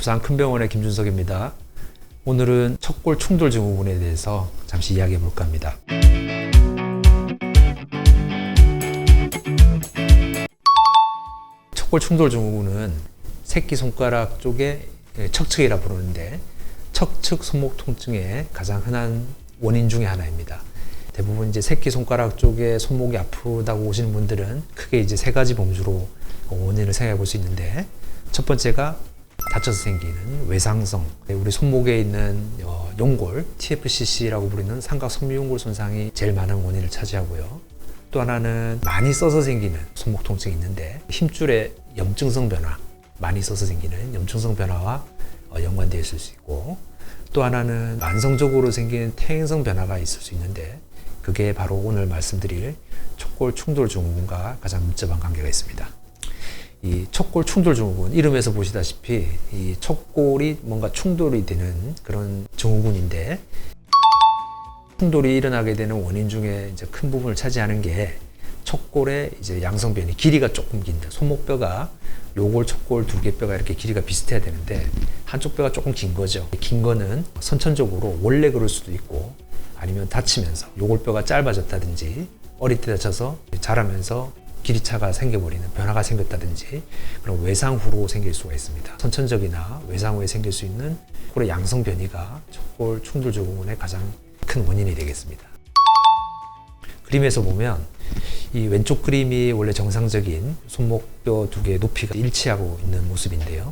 부산 큰병원의 김준석입니다. 오늘은 척골 충돌 증후군에 대해서 잠시 이야기해 볼까 합니다. 척골 충돌 증후군은 새끼손가락 쪽에 척측이라 부르는데 척측 손목 통증의 가장 흔한 원인 중에 하나입니다. 대부분 이제 새끼손가락 쪽에 손목이 아프다고 오시는 분들은 크게 이제 세 가지 범주로 원인을 생각해 볼 수 있는데, 첫 번째가 다쳐서 생기는 외상성, 우리 손목에 있는 연골, TFCC라고 부르는 삼각 섬유연골 손상이 제일 많은 원인을 차지하고요. 또 하나는 많이 써서 생기는 손목 통증이 있는데, 힘줄의 염증성 변화, 많이 써서 생기는 염증성 변화와 연관되어 있을 수 있고, 또 하나는 만성적으로 생기는 퇴행성 변화가 있을 수 있는데, 그게 바로 오늘 말씀드릴 척골 충돌 증후군과 가장 밀접한 관계가 있습니다. 이 척골 충돌 증후군, 이름에서 보시다시피 이 척골이 뭔가 충돌이 되는 그런 증후군인데, 충돌이 일어나게 되는 원인 중에 이제 큰 부분을 차지하는 게 척골의 이제 양성변이, 길이가 조금 긴데, 손목뼈가 요골, 척골 두 개 뼈가 이렇게 길이가 비슷해야 되는데 한쪽 뼈가 조금 긴 거죠. 긴 거는 선천적으로 원래 그럴 수도 있고, 아니면 다치면서 요골뼈가 짧아졌다든지, 어릴 때 다쳐서 자라면서 길이차가 생겨버리는 변화가 생겼다든지, 그런 외상 후로 생길 수가 있습니다. 선천적이나 외상 후에 생길 수 있는 척골의 양성 변이가 척골 충돌 증후군의 가장 큰 원인이 되겠습니다. 그림에서 보면 이 왼쪽 그림이 원래 정상적인 손목뼈 두 개의 높이가 일치하고 있는 모습인데요.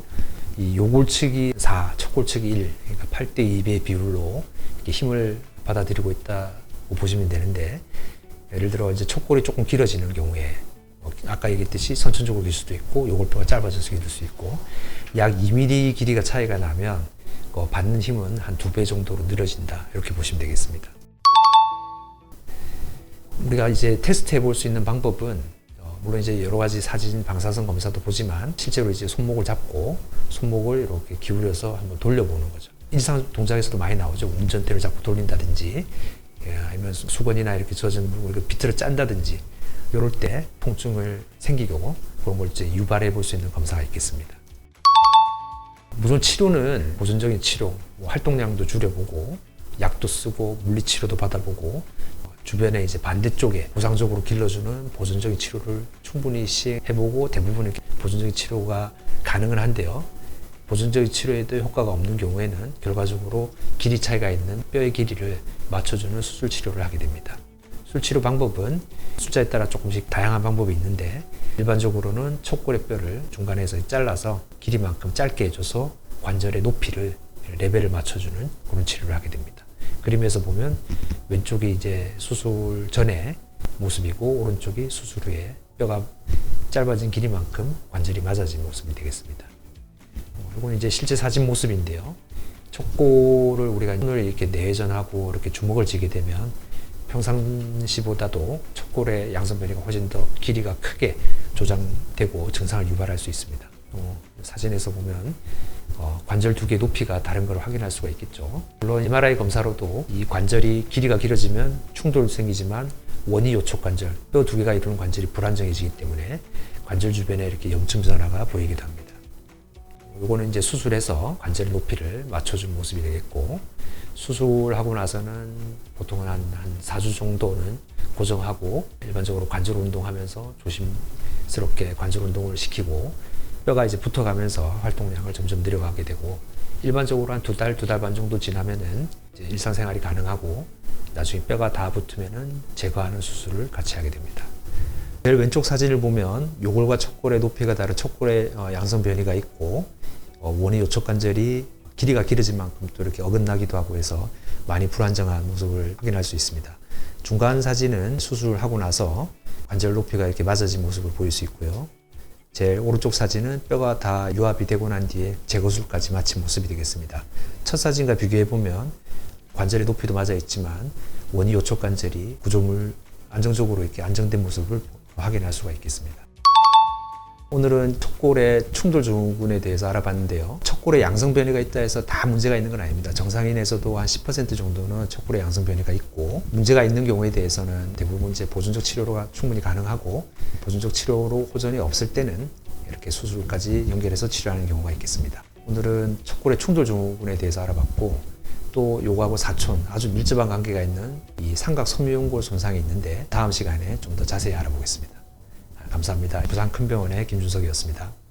이 요골 측이 4, 척골 측이 1, 그러니까 8대 2의 비율로 이렇게 힘을 받아들이고 있다고 보시면 되는데, 예를 들어 이제 척골이 조금 길어지는 경우에 아까 얘기했듯이 선천적으로 길 수도 있고, 요골뼈가 짧아져서 길 수 있고, 약 2mm 길이가 차이가 나면 받는 힘은 한 2배 정도로 늘어진다, 이렇게 보시면 되겠습니다. 우리가 이제 테스트 해볼 수 있는 방법은 물론 이제 여러 가지 사진 방사선 검사도 보지만, 실제로 이제 손목을 잡고 손목을 이렇게 기울여서 한번 돌려보는 거죠. 일상 동작에서도 많이 나오죠. 운전대를 잡고 돌린다든지, 아니면 수건이나 이렇게 젖은 물을 비틀어 짠다든지, 이럴 때 통증을 생기고 그런 걸 이제 유발해 볼 수 있는 검사가 있겠습니다. 물론 치료는 보존적인 치료, 활동량도 줄여보고, 약도 쓰고, 물리치료도 받아보고, 주변에 이제 반대쪽에 보상적으로 길러주는 보존적인 치료를 충분히 시행해보고, 대부분 이렇게 보존적인 치료가 가능은 한데요. 보존적인 치료에도 효과가 없는 경우에는 결과적으로 길이 차이가 있는 뼈의 길이를 맞춰주는 수술 치료를 하게 됩니다. 수술 치료 방법은 숫자에 따라 조금씩 다양한 방법이 있는데, 일반적으로는 척골의 뼈를 중간에서 잘라서 길이만큼 짧게 해줘서 관절의 높이를, 레벨을 맞춰주는 그런 치료를 하게 됩니다. 그림에서 보면 왼쪽이 이제 수술 전의 모습이고, 오른쪽이 수술 후에 뼈가 짧아진 길이만큼 관절이 맞아진 모습이 되겠습니다. 이건 이제 실제 사진 모습인데요. 척골을 우리가 손을 이렇게 내전하고 이렇게 주먹을 쥐게 되면 평상시보다도 척골의 양성 변이가 훨씬 더 길이가 크게 조장되고 증상을 유발할 수 있습니다. 사진에서 보면 관절 두 개의 높이가 다른 걸 확인할 수가 있겠죠. 물론 MRI 검사로도 이 관절이 길이가 길어지면 충돌이 생기지만, 원위 요촉 관절, 뼈 두 개가 이루는 관절이 불안정해지기 때문에 관절 주변에 이렇게 염증 변화가 보이기도 합니다. 요거는 이제 수술해서 관절 높이를 맞춰준 모습이 되겠고, 수술하고 나서는 보통 한 4주 정도는 고정하고, 일반적으로 관절 운동하면서 조심스럽게 관절 운동을 시키고, 뼈가 이제 붙어가면서 활동량을 점점 늘려가게 되고, 일반적으로 한 2달, 2달 반 정도 지나면은 이제 일상생활이 가능하고, 나중에 뼈가 다 붙으면은 제거하는 수술을 같이 하게 됩니다. 제일 왼쪽 사진을 보면 요골과 척골의 높이가 다른 척골의 양성 변이가 있고, 원위 요촉 관절이 길이가 길어진 만큼 또 이렇게 어긋나기도 하고 해서 많이 불안정한 모습을 확인할 수 있습니다. 중간 사진은 수술하고 나서 관절 높이가 이렇게 맞아진 모습을 보일 수 있고요. 제일 오른쪽 사진은 뼈가 다 유합이 되고 난 뒤에 제거술까지 마친 모습이 되겠습니다. 첫 사진과 비교해 보면 관절의 높이도 맞아 있지만, 원위 요촉 관절이 구조물 안정적으로 이렇게 안정된 모습을 확인할 수가 있겠습니다. 오늘은 척골의 충돌 증후군에 대해서 알아봤는데요. 척골에 양성 변이가 있다 해서 다 문제가 있는 건 아닙니다. 정상인에서도 한 10% 정도는 척골에 양성 변이가 있고, 문제가 있는 경우에 대해서는 대부분 이제 보존적 치료가 충분히 가능하고, 보존적 치료로 호전이 없을 때는 이렇게 수술까지 연결해서 치료하는 경우가 있겠습니다. 오늘은 척골의 충돌 증후군에 대해서 알아봤고 또 요거하고 사촌 아주 밀접한 관계가 있는 이 삼각 섬유연골 손상이 있는데 다음 시간에 좀 더 자세히 알아보겠습니다. 감사합니다. 부산 큰병원의 김준석이었습니다.